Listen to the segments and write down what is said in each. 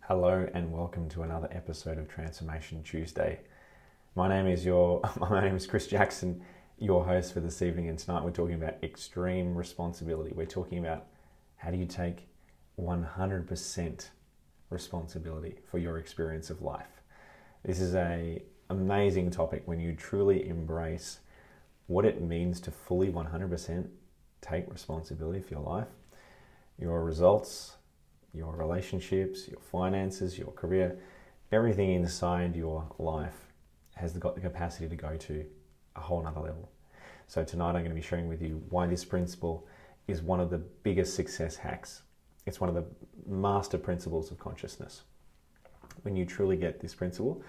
Hello and welcome to another episode of Transformation Tuesday. My name is Chris Jackson, your host for this evening, and tonight we're talking about extreme responsibility. We're talking about how do you take 100% responsibility for your experience of life. This is an amazing topic when you truly embrace what it means to fully 100% take responsibility for your life, your results, your relationships, your finances, your career, everything inside your life has got the capacity to go to a whole nother level. So tonight I'm going to be sharing with you why this principle is one of the biggest success hacks. It's one of the master principles of consciousness. When you truly get this principle,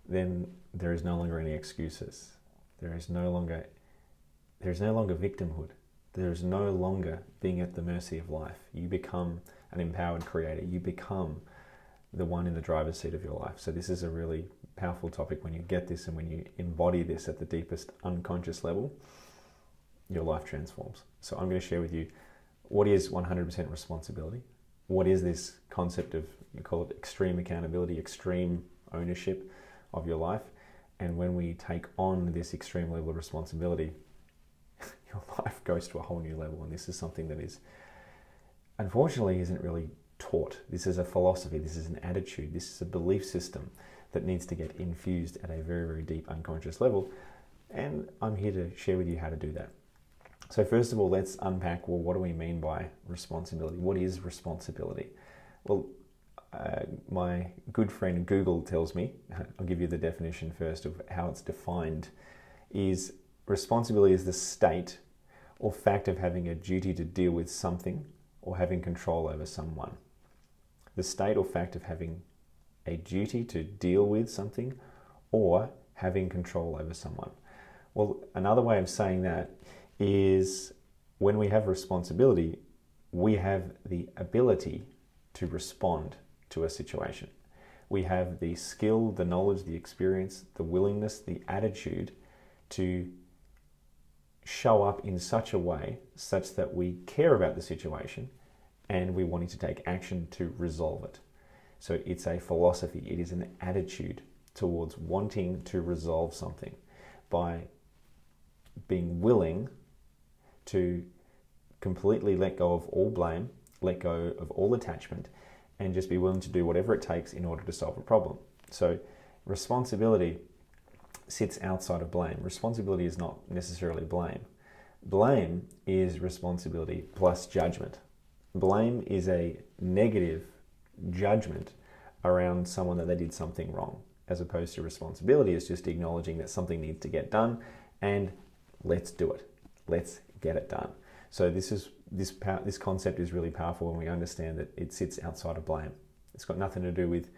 then there is no longer any excuses. There is no longer victimhood. There is no longer being at the mercy of life. You become an empowered creator. You become the one in the driver's seat of your life. So this is a really powerful topic. When you get this and when you embody this at the deepest unconscious level, your life transforms. So I'm going to share with you what is 100% responsibility. What is this concept of, you call it extreme accountability, extreme ownership of your life. And when we take on this extreme level of responsibility, your life goes to a whole new level. And this is something that is, unfortunately, isn't really taught. This is a philosophy, this is an attitude, this is a belief system that needs to get infused at a very, very deep unconscious level. And I'm here to share with you how to do that. So first of all, let's unpack, well, what do we mean by responsibility? What is responsibility? Well, my good friend Google tells me, I'll give you the definition first of how it's defined, is responsibility is the state or fact of having a duty to deal with something or having control over someone. The state or fact of having a duty to deal with something or having control over someone. Well, another way of saying that is when we have responsibility, we have the ability to respond to a situation. We have the skill, the knowledge, the experience, the willingness, the attitude to show up in such a way such that we care about the situation and we're wanting to take action to resolve it. So it's a philosophy, it is an attitude towards wanting to resolve something by being willing to completely let go of all blame, let go of all attachment, and just be willing to do whatever it takes in order to solve a problem. So responsibility sits outside of blame. Responsibility is not necessarily blame. Blame is responsibility plus judgment. Blame is a negative judgment around someone that they did something wrong, as opposed to responsibility is just acknowledging that something needs to get done and let's do it. Let's get it done. So this concept is really powerful when we understand that it sits outside of blame. It's got nothing to do with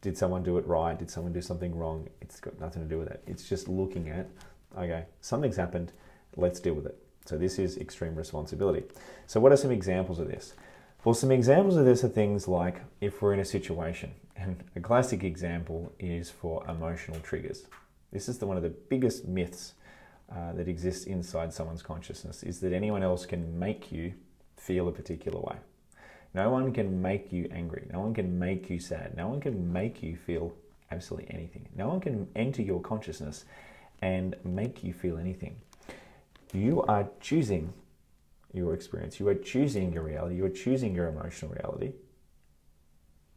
did someone do it right? Did someone do something wrong? It's got nothing to do with that. It's just looking at, okay, something's happened, let's deal with it. So this is extreme responsibility. So what are some examples of this? Well, some examples of this are things like if we're in a situation, and a classic example is for emotional triggers. This is one of the biggest myths that exists inside someone's consciousness, is that anyone else can make you feel a particular way. No one can make you angry. No one can make you sad. No one can make you feel absolutely anything. No one can enter your consciousness and make you feel anything. You are choosing your experience. You are choosing your reality. You are choosing your emotional reality.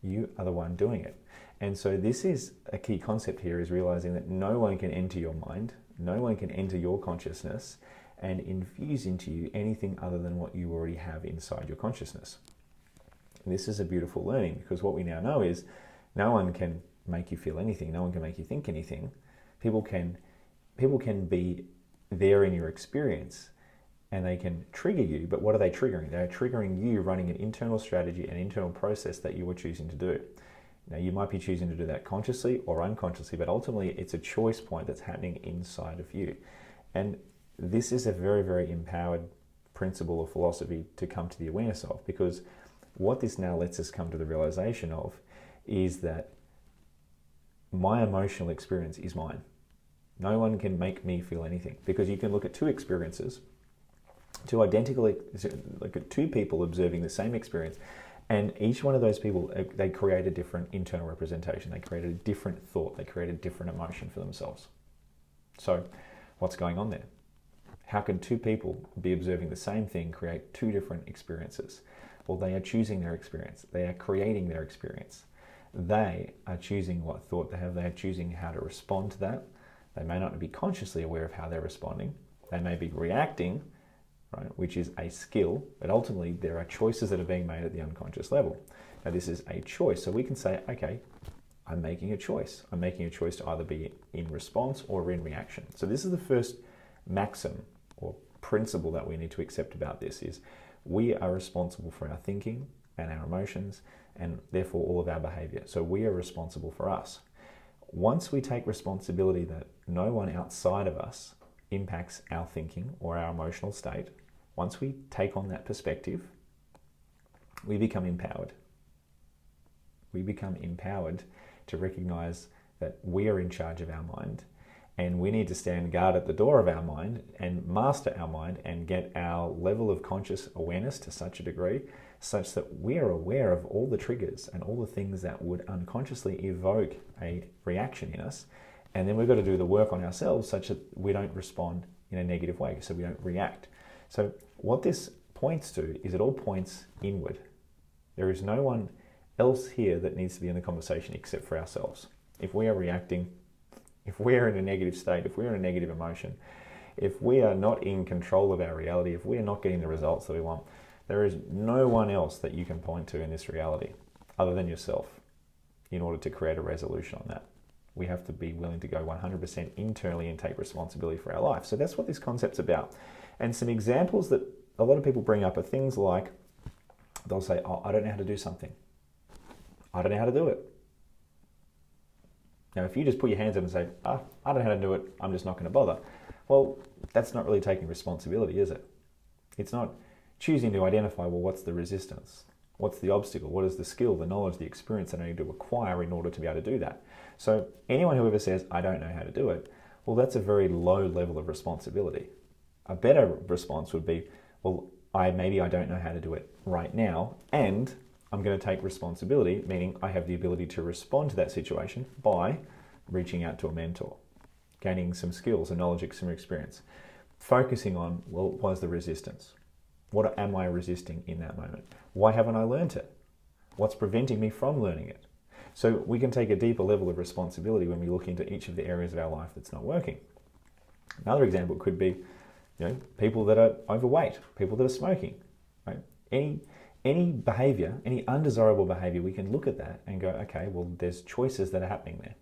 You are the one doing it. And so this is a key concept here, is realizing that no one can enter your mind. No one can enter your consciousness and infuse into you anything other than what you already have inside your consciousness. This is a beautiful learning, because what we now know is no one can make you feel anything. No one can make you think anything. People can be there in your experience and they can trigger you, but what are they triggering? They're triggering you running an internal strategy, an internal process that you are choosing to do. Now, you might be choosing to do that consciously or unconsciously, but ultimately it's a choice point that's happening inside of you. And this is a very, very empowered principle or philosophy to come to the awareness of, because what this now lets us come to the realization of is that my emotional experience is mine. No one can make me feel anything, because you can look at two experiences, two identical, like two people observing the same experience, And each one of those people, they create a different internal representation. They create a different thought. They create a different emotion for themselves. So what's going on there? How can two people be observing the same thing create two different experiences? Well, they are choosing their experience. They are creating their experience. They are choosing what thought they have. They are choosing how to respond to that. They may not be consciously aware of how they're responding. They may be reacting, right, which is a skill, but ultimately there are choices that are being made at the unconscious level. Now, this is a choice. So we can say, okay, I'm making a choice. I'm making a choice to either be in response or in reaction. So this is the first maxim or principle that we need to accept about this is we are responsible for our thinking and our emotions and therefore all of our behavior. So we are responsible for us. Once we take responsibility that no one outside of us impacts our thinking or our emotional state, once we take on that perspective, we become empowered. We become empowered to recognize that we are in charge of our mind, and we need to stand guard at the door of our mind and master our mind and get our level of conscious awareness to such a degree such that we are aware of all the triggers and all the things that would unconsciously evoke a reaction in us. And then we've got to do the work on ourselves such that we don't respond in a negative way, so we don't react. So what this points to is it all points inward. There is no one else here that needs to be in the conversation except for ourselves. If we are reacting, if we're in a negative state, if we're in a negative emotion, if we are not in control of our reality, if we are not getting the results that we want, there is no one else that you can point to in this reality other than yourself in order to create a resolution on that. We have to be willing to go 100% internally and take responsibility for our life. So that's what this concept's about. And some examples that a lot of people bring up are things like, they'll say, oh, I don't know how to do something. I don't know how to do it. Now, if you just put your hands up and say, I don't know how to do it, I'm just not going to bother. Well, that's not really taking responsibility, is it? It's not choosing to identify, well, what's the resistance? What's the obstacle? What is the skill, the knowledge, the experience that I need to acquire in order to be able to do that? So anyone who ever says, I don't know how to do it, well, that's a very low level of responsibility. A better response would be, well, maybe I don't know how to do it right now, and I'm going to take responsibility, meaning I have the ability to respond to that situation by reaching out to a mentor, gaining some skills and knowledge, some experience, focusing on, well, what is the resistance? What am I resisting in that moment? Why haven't I learned it? What's preventing me from learning it? So we can take a deeper level of responsibility when we look into each of the areas of our life that's not working. Another example could be, people that are overweight, people that are smoking, right? Any behavior, any undesirable behavior, we can look at that and go, okay, well, there's choices that are happening there.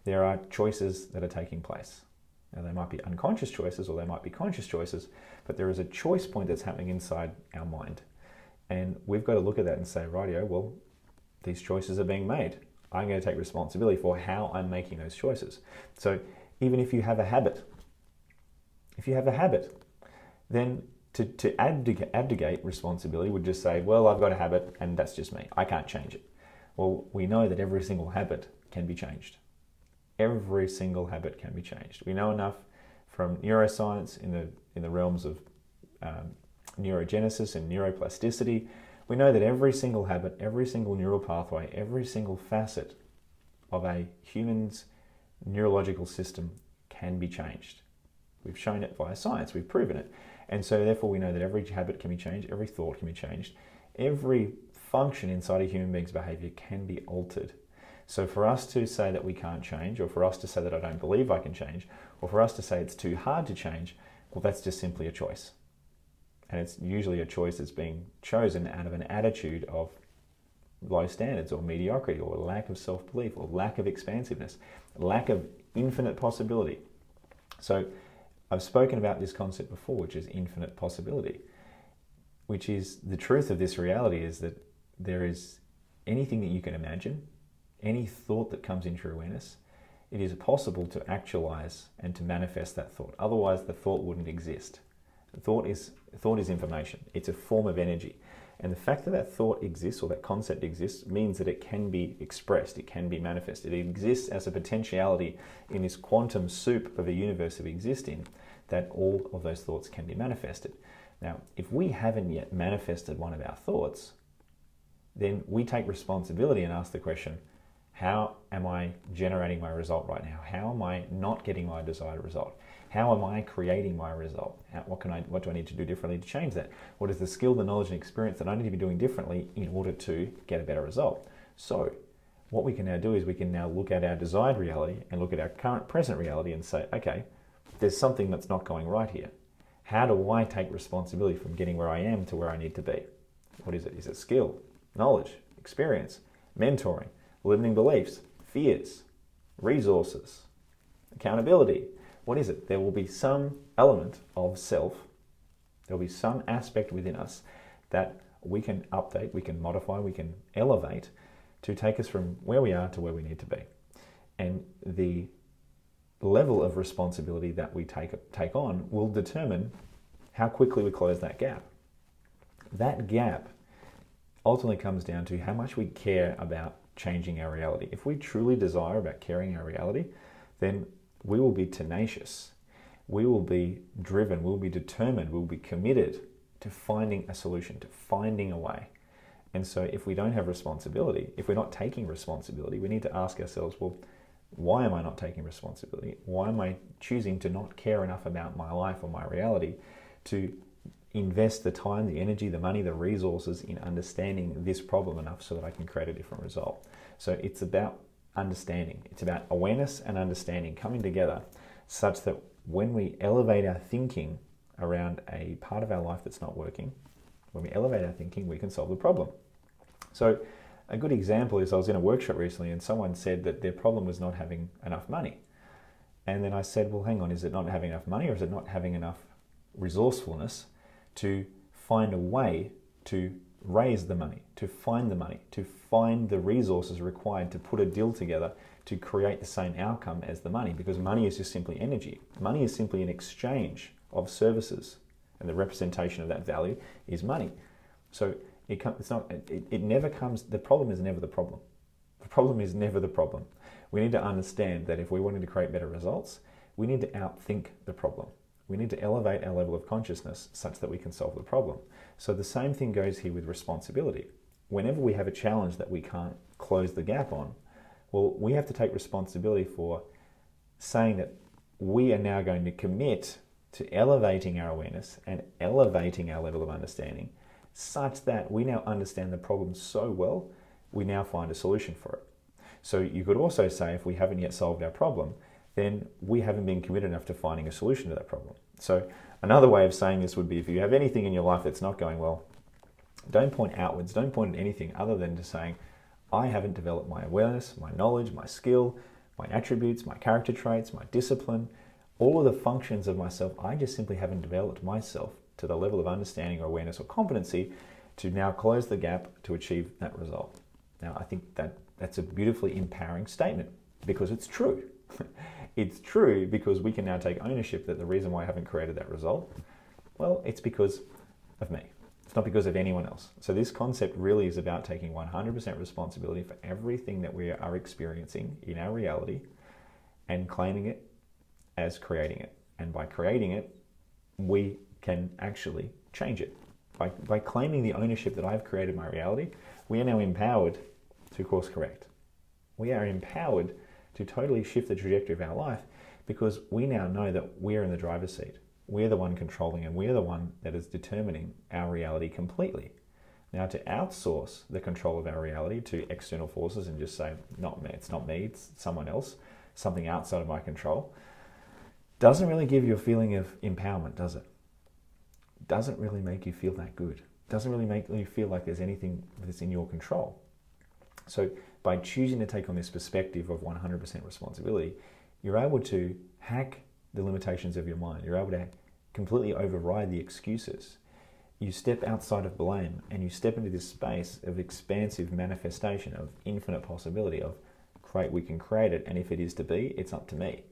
There are choices that are taking place. Now, they might be unconscious choices or they might be conscious choices, but there is a choice point that's happening inside our mind. And we've got to look at that and say, rightio, well, these choices are being made. I'm going to take responsibility for how I'm making those choices. So even if you have a habit, then to abdicate responsibility would just say, well, I've got a habit and that's just me. I can't change it. Well, we know that every single habit can be changed. Every single habit can be changed. We know enough from neuroscience in the realms of neurogenesis and neuroplasticity. We know that every single habit, every single neural pathway, every single facet of a human's neurological system can be changed. We've shown it via science, we've proven it. And so therefore we know that every habit can be changed, every thought can be changed, every function inside a human being's behavior can be altered. So for us to say that we can't change, or for us to say that I don't believe I can change, or for us to say it's too hard to change, well, that's just simply a choice. And it's usually a choice that's being chosen out of an attitude of low standards or mediocrity or lack of self-belief or lack of expansiveness, lack of infinite possibility. So I've spoken about this concept before, which is infinite possibility, which is the truth of this reality is that there is anything that you can imagine, any thought that comes into your awareness, it is possible to actualize and to manifest that thought. Otherwise, the thought wouldn't exist. Thought is information. It's a form of energy. And the fact that that thought exists or that concept exists means that it can be expressed, it can be manifested. It exists as a potentiality in this quantum soup of a universe that we exist in, that all of those thoughts can be manifested. Now, if we haven't yet manifested one of our thoughts, then we take responsibility and ask the question, how am I generating my result right now? How am I not getting my desired result? How am I creating my result? What do I need to do differently to change that? What is the skill, the knowledge, and experience that I need to be doing differently in order to get a better result? So what we can now do is we can now look at our desired reality and look at our current present reality and say, okay, there's something that's not going right here. How do I take responsibility from getting where I am to where I need to be? What is it? Is it skill, knowledge, experience, mentoring, limiting beliefs, fears, resources, accountability? What is it? There will be some element of self. There will be some aspect within us that we can update, we can modify, we can elevate to take us from where we are to where we need to be. And the level of responsibility that we take on will determine how quickly we close that gap. That gap ultimately comes down to how much we care about changing our reality. If we truly desire about caring our reality, then we will be tenacious. We will be driven. We'll be determined. We'll be committed to finding a solution, to finding a way. And so if we don't have responsibility, if we're not taking responsibility, we need to ask ourselves, well, why am I not taking responsibility? Why am I choosing to not care enough about my life or my reality to invest the time, the energy, the money, the resources in understanding this problem enough so that I can create a different result? So it's about understanding. It's about awareness and understanding coming together such that when we elevate our thinking around a part of our life that's not working, when we elevate our thinking, we can solve the problem. So a good example is I was in a workshop recently and someone said that their problem was not having enough money. And then I said, well, hang on, is it not having enough money or is it not having enough resourcefulness to find a way to raise the money, to find the resources required to put a deal together to create the same outcome as the money? Because money is just simply energy. Money is simply an exchange of services, and the representation of that value is money. So it never comes, the problem is never the problem. The problem is never the problem. We need to understand that if we're wanting to create better results, we need to outthink the problem. We need to elevate our level of consciousness such that we can solve the problem. So the same thing goes here with responsibility. Whenever we have a challenge that we can't close the gap on, well, we have to take responsibility for saying that we are now going to commit to elevating our awareness and elevating our level of understanding such that we now understand the problem so well, we now find a solution for it. So you could also say if we haven't yet solved our problem, then we haven't been committed enough to finding a solution to that problem. So another way of saying this would be if you have anything in your life that's not going well, don't point outwards, don't point at anything other than just saying, I haven't developed my awareness, my knowledge, my skill, my attributes, my character traits, my discipline, all of the functions of myself. I just simply haven't developed myself to the level of understanding or awareness or competency to now close the gap to achieve that result. Now, I think that's a beautifully empowering statement because it's true. It's true because we can now take ownership that the reason why I haven't created that result, well, it's because of me. It's not because of anyone else. So this concept really is about taking 100% responsibility for everything that we are experiencing in our reality and claiming it as creating it. And by creating it, we can actually change it. By claiming the ownership that I've created my reality, we are now empowered to course correct. We are empowered to totally shift the trajectory of our life because we now know that we're in the driver's seat. We're the one controlling and we're the one that is determining our reality completely. Now, to outsource the control of our reality to external forces and just say, not me, it's someone else, something outside of my control, doesn't really give you a feeling of empowerment, does it? Doesn't really make you feel that good. Doesn't really make you feel like there's anything that's in your control. So by choosing to take on this perspective of 100% responsibility, you're able to hack the limitations of your mind. You're able to completely override the excuses. You step outside of blame and you step into this space of expansive manifestation, of infinite possibility, of we can create it, and if it is to be, it's up to me.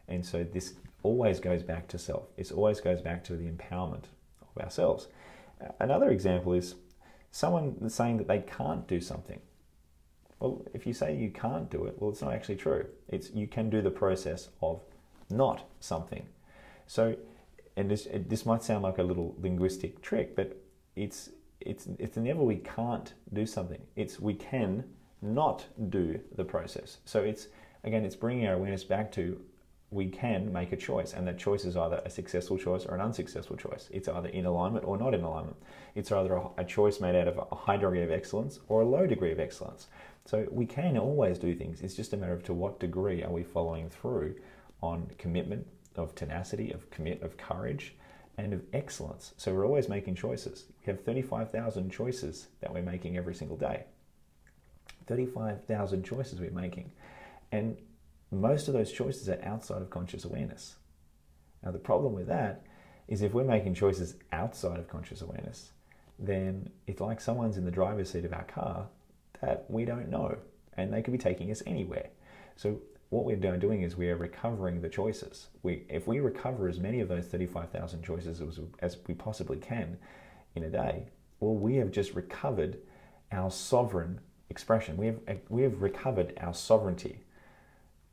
And so this always goes back to self. It always goes back to the empowerment of ourselves. Another example is someone saying that they can't do something. Well, if you say you can't do it, well, it's not actually true. You can do the process of not something. So, and this might sound like a little linguistic trick, but it's it's never we can't do something. It's we can not do the process. So it's bringing our awareness back to we can make a choice, and that choice is either a successful choice or an unsuccessful choice. It's either in alignment or not in alignment. It's either a choice made out of a high degree of excellence or a low degree of excellence. So we can always do things. It's just a matter of to what degree are we following through on commitment, of tenacity, of courage, and of excellence. So we're always making choices. We have 35,000 choices that we're making every single day. 35,000 choices we're making. And most of those choices are outside of conscious awareness. Now, the problem with that is if we're making choices outside of conscious awareness, then it's like someone's in the driver's seat of our car that we don't know, and they could be taking us anywhere. So what we're doing is we are recovering the choices. If we recover as many of those 35,000 choices as we possibly can in a day, well, we have just recovered our sovereign expression. We have recovered our sovereignty.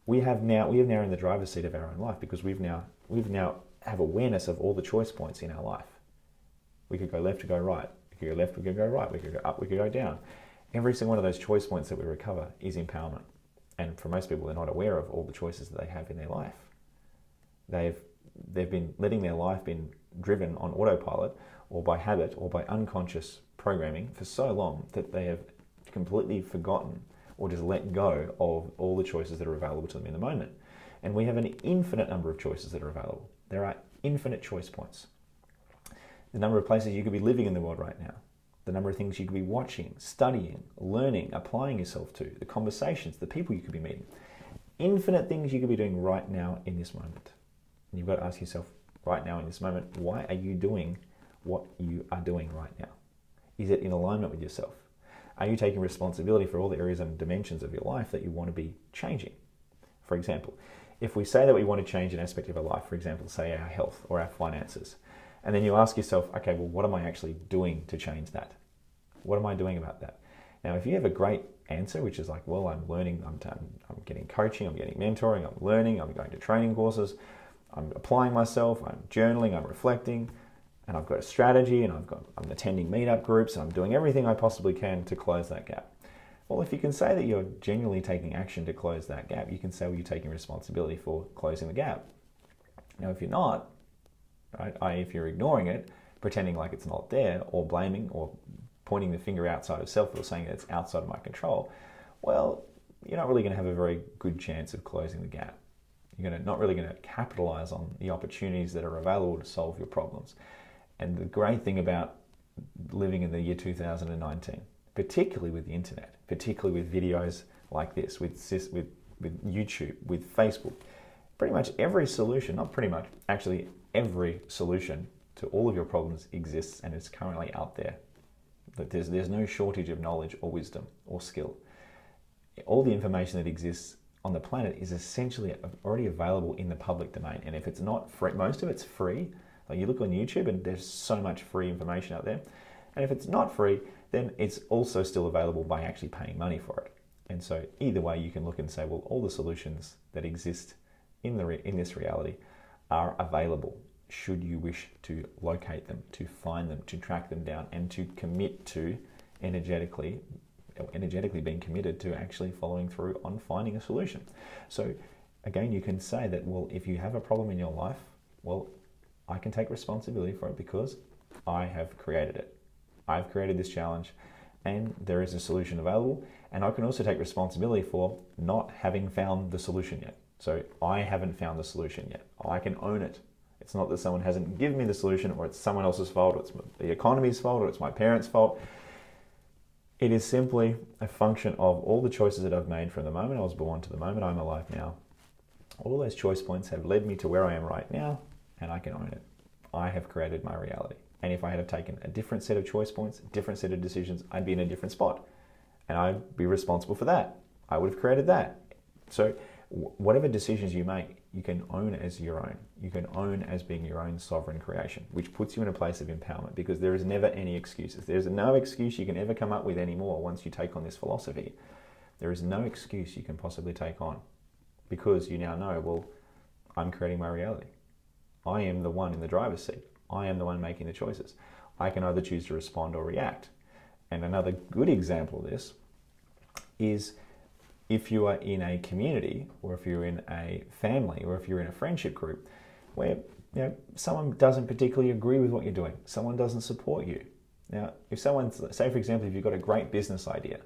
We have now in the driver's seat of our own life, because we've now have awareness of all the choice points in our life. We could go left or go right. We could go left, we could go right. We could go up, we could go down. Every single one of those choice points that we recover is empowerment. And for most people, they're not aware of all the choices that they have in their life. They've been letting their life been driven on autopilot or by habit or by unconscious programming for so long that they have completely forgotten or just let go of all the choices that are available to them in the moment. And we have an infinite number of choices that are available. There are infinite choice points. The number of places you could be living in the world right now, the number of things you could be watching, studying, learning, applying yourself to, the conversations, the people you could be meeting. Infinite things you could be doing right now in this moment. And you've got to ask yourself right now in this moment, why are you doing what you are doing right now? Is it in alignment with yourself? Are you taking responsibility for all the areas and dimensions of your life that you want to be changing? For example, if we say that we want to change an aspect of our life, for example, say our health or our finances, and then you ask yourself, okay, well, what am I actually doing to change that? What am I doing about that? Now, if you have a great answer, which is like, well, I'm learning, I'm getting coaching, I'm getting mentoring, I'm learning, I'm going to training courses, I'm applying myself, I'm journaling, I'm reflecting, and I've got a strategy, and I'm attending meetup groups, and I'm doing everything I possibly can to close that gap. Well, if you can say that you're genuinely taking action to close that gap, you can say, well, you're taking responsibility for closing the gap. Now, if you're not, right, if you're ignoring it, pretending like it's not there, or blaming, or pointing the finger outside of self, or saying that it's outside of my control, well, you're not really going to have a very good chance of closing the gap. You're not really going to capitalize on the opportunities that are available to solve your problems. And the great thing about living in the year 2019, particularly with the internet, particularly with videos like this, with YouTube, with Facebook, pretty much every solution, not pretty much, actually every solution to all of your problems exists and is currently out there. But there's no shortage of knowledge or wisdom or skill. All the information that exists on the planet is essentially already available in the public domain. And if it's not free, most of it's free. Like you look on YouTube and there's so much free information out there. And if it's not free, then it's also still available by actually paying money for it. And so either way, you can look and say, well, all the solutions that exist in this reality are available should you wish to locate them, to find them, to track them down, and to commit to energetically being committed to actually following through on finding a solution. So again, you can say that, well, if you have a problem in your life, well, I can take responsibility for it because I have created it. I've created this challenge and there is a solution available, and I can also take responsibility for not having found the solution yet. So I haven't found the solution yet. I can own it. It's not that someone hasn't given me the solution, or it's someone else's fault, or it's the economy's fault, or it's my parents' fault. It is simply a function of all the choices that I've made from the moment I was born to the moment I'm alive now. All those choice points have led me to where I am right now, and I can own it. I have created my reality. And if I had have taken a different set of choice points, a different set of decisions, I'd be in a different spot. And I'd be responsible for that. I would have created that. So whatever decisions you make, you can own as your own. You can own as being your own sovereign creation, which puts you in a place of empowerment, because there is never any excuses. There's no excuse you can ever come up with anymore once you take on this philosophy. There is no excuse you can possibly take on, because you now know, well, I'm creating my reality. I am the one in the driver's seat. I am the one making the choices. I can either choose to respond or react. And another good example of this is if you are in a community, or if you're in a family, or if you're in a friendship group where someone doesn't particularly agree with what you're doing, someone doesn't support you. Now, if someone, say for example, if you've got a great business idea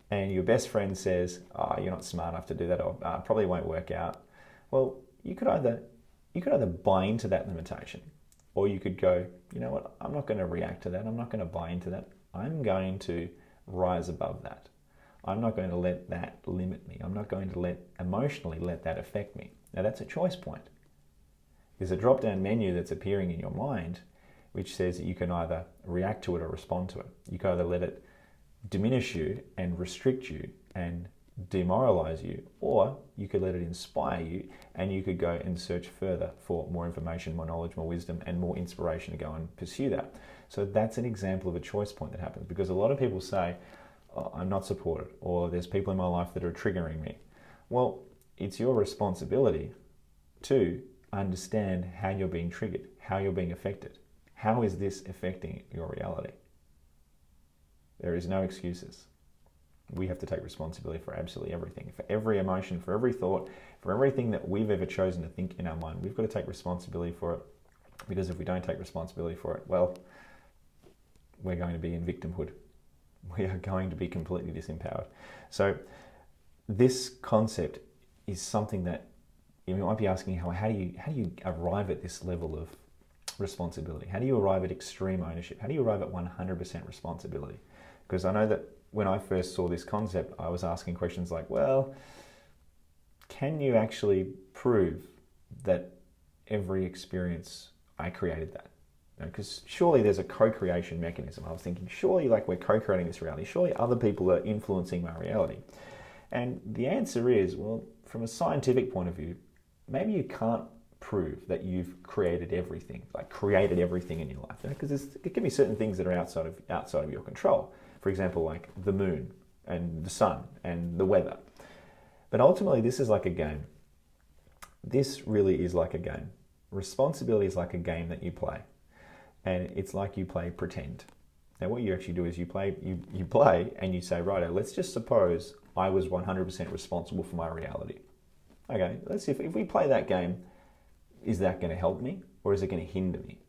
and your best friend says, "Oh, you're not smart enough to do that," or "Probably won't work out," well, you could either buy into that limitation, or you could go, "You know what? I'm not going to react to that. I'm not going to buy into that. I'm going to rise above that. I'm not going to let that limit me. I'm not going to emotionally let that affect me." Now, that's a choice point. There's a drop-down menu that's appearing in your mind which says that you can either react to it or respond to it. You can either let it diminish you and restrict you and demoralize you, or you could let it inspire you, and you could go and search further for more information, more knowledge, more wisdom, and more inspiration to go and pursue that. So that's an example of a choice point that happens, because a lot of people say, "Oh, I'm not supported," or "There's people in my life that are triggering me." Well, it's your responsibility to understand how you're being triggered, how you're being affected. How is this affecting your reality? There is no excuses. We have to take responsibility for absolutely everything, for every emotion, for every thought, for everything that we've ever chosen to think in our mind. We've got to take responsibility for it, because if we don't take responsibility for it, well, we're going to be in victimhood. We are going to be completely disempowered. So this concept is something that you might be asking, how do you arrive at this level of responsibility? How do you arrive at extreme ownership? How do you arrive at 100% responsibility? Because I know that when I first saw this concept, I was asking questions like, well, can you actually prove that every experience I created that? Because surely there's a co-creation mechanism. I was thinking, surely we're co-creating this reality. Surely other people are influencing my reality. And the answer is, well, from a scientific point of view, maybe you can't prove that you've created everything, created everything in your life. Because there can be certain things that are outside of your control. For example, like the moon and the sun and the weather. But ultimately, this is like a game. This really is like a game. Responsibility is like a game that you play. And it's like you play pretend. Now, what you actually do is you play and you say, righto, let's just suppose I was 100% responsible for my reality. Okay, let's see if we play that game, is that going to help me or is it going to hinder me?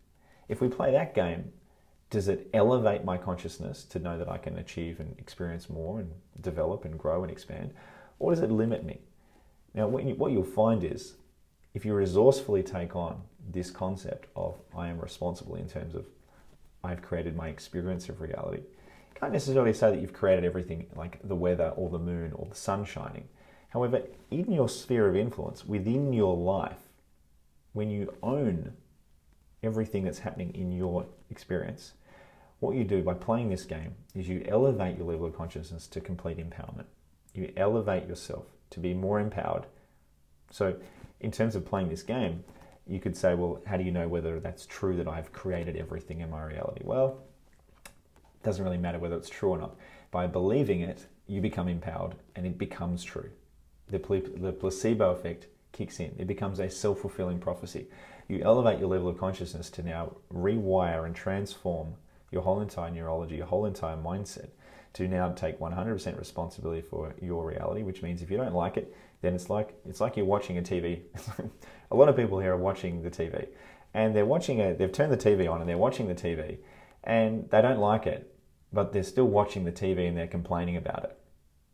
If we play that game, does it elevate my consciousness to know that I can achieve and experience more and develop and grow and expand? Or does it limit me? Now, what you'll find is, if you resourcefully take on this concept of I am responsible in terms of I've created my experience of reality, you can't necessarily say that you've created everything like the weather or the moon or the sun shining. However, in your sphere of influence, within your life, when you own everything that's happening in your experience, what you do by playing this game is you elevate your level of consciousness to complete empowerment. You elevate yourself to be more empowered. So in terms of playing this game, you could say, well, how do you know whether that's true that I've created everything in my reality? Well, it doesn't really matter whether it's true or not. By believing it, you become empowered and it becomes true. The placebo effect kicks in. It becomes a self-fulfilling prophecy. You elevate your level of consciousness to now rewire and transform your whole entire neurology, your whole entire mindset, to now take 100% responsibility for your reality, which means if you don't like it, then it's like you're watching a TV. A lot of people here are watching the TV, and they've turned the TV on and they're watching the TV, and they don't like it, but they're still watching the TV and they're complaining about it.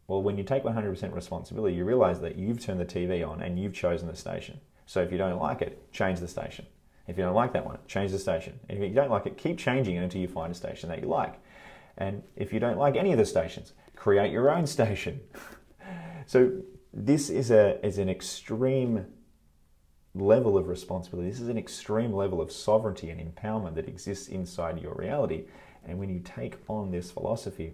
Well, when you take 100% responsibility, you realize that you've turned the TV on and you've chosen the station. So if you don't like it, change the station. If you don't like that one, change the station. If you don't like it, keep changing it until you find a station that you like. And if you don't like any of the stations, create your own station. So this is an extreme level of responsibility. This is an extreme level of sovereignty and empowerment that exists inside your reality. And when you take on this philosophy,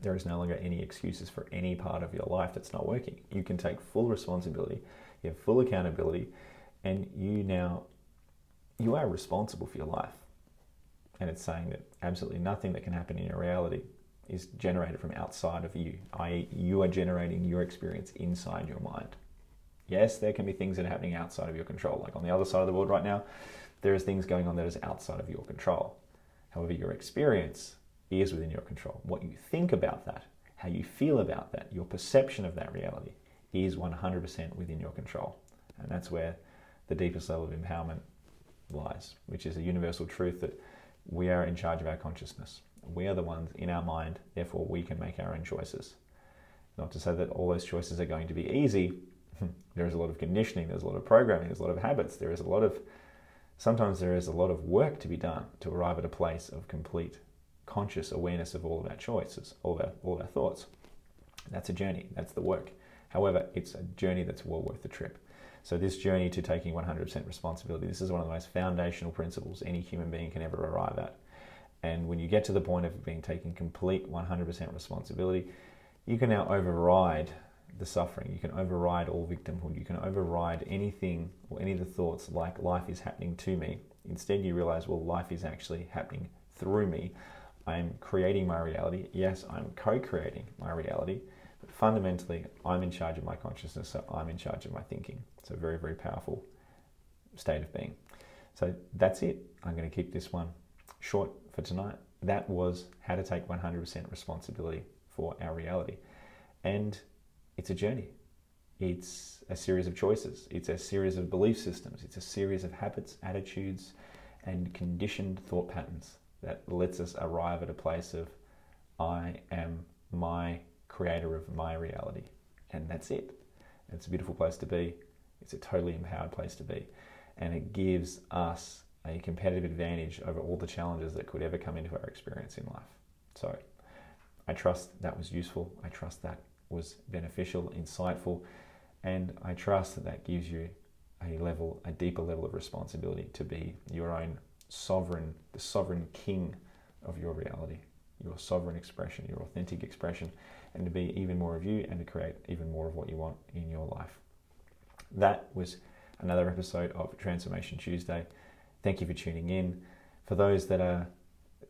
there is no longer any excuses for any part of your life that's not working. You can take full responsibility, you have full accountability, and you are responsible for your life. And it's saying that absolutely nothing that can happen in your reality is generated from outside of you, i.e. you are generating your experience inside your mind. Yes, there can be things that are happening outside of your control. Like on the other side of the world right now, there is things going on that is outside of your control. However, your experience is within your control. What you think about that, how you feel about that, your perception of that reality is 100% within your control. And that's where the deepest level of empowerment lies, which is a universal truth that we are in charge of our consciousness. We are the ones in our mind, therefore we can make our own choices. Not to say that all those choices are going to be easy. There is a lot of conditioning, there's a lot of programming, there's a lot of habits, sometimes there is a lot of work to be done to arrive at a place of complete conscious awareness of all of our choices, all of our thoughts. That's a journey, that's the work. However, it's a journey that's well worth the trip. So this journey to taking 100% responsibility, this is one of the most foundational principles any human being can ever arrive at. And when you get to the point of taking complete 100% responsibility, you can now override the suffering. You can override all victimhood. You can override anything or any of the thoughts like life is happening to me. Instead, you realize, well, life is actually happening through me. I'm creating my reality. Yes, I'm co-creating my reality. But fundamentally, I'm in charge of my consciousness, so I'm in charge of my thinking. It's a very, very powerful state of being. So that's it. I'm going to keep this one short for tonight. That was how to take 100% responsibility for our reality. And it's a journey. It's a series of choices. It's a series of belief systems. It's a series of habits, attitudes, and conditioned thought patterns that lets us arrive at a place of I am my creator of my reality. And that's it. It's a beautiful place to be. It's a totally empowered place to be. And it gives us a competitive advantage over all the challenges that could ever come into our experience in life. So I trust that was useful. I trust that was beneficial, insightful, and I trust that that gives you a deeper level of responsibility to be your own sovereign, the sovereign king of your reality, your sovereign expression, your authentic expression, and to be even more of you and to create even more of what you want in your life. That was another episode of Transformation Tuesday. Thank you for tuning in. For those that are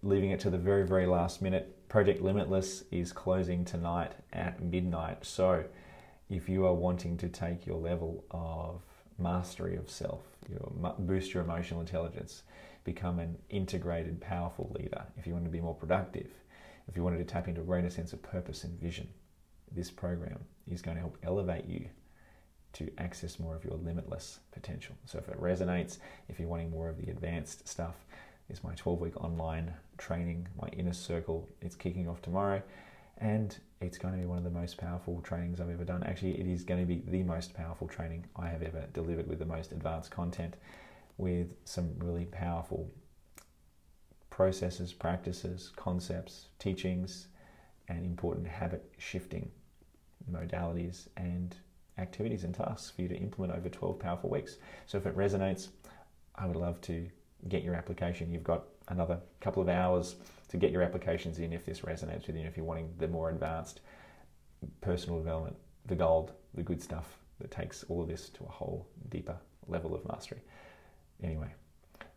leaving it to the very, very last minute, Project Limitless is closing tonight at midnight. So if you are wanting to take your level of mastery of self, boost your emotional intelligence, become an integrated, powerful leader, if you want to be more productive, if you wanted to tap into a greater sense of purpose and vision, this program is going to help elevate you to access more of your limitless potential. So if it resonates, if you're wanting more of the advanced stuff, is my 12-week online training, my inner circle. It's kicking off tomorrow, and it's going to be one of the most powerful trainings I've ever done. Actually, it is going to be the most powerful training I have ever delivered, with the most advanced content, with some really powerful processes, practices, concepts, teachings, and important habit shifting modalities and activities and tasks for you to implement over 12 powerful weeks. So if it resonates, I would love to get your application. You've got another couple of hours to get your applications in if this resonates with you, if you're wanting the more advanced personal development, the gold, the good stuff that takes all of this to a whole deeper level of mastery. Anyway,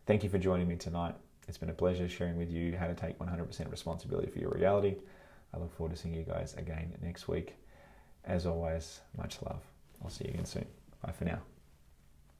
thank you for joining me tonight. It's been a pleasure sharing with you how to take 100% responsibility for your reality. I look forward to seeing you guys again next week. As always, much love. I'll see you again soon. Bye for now.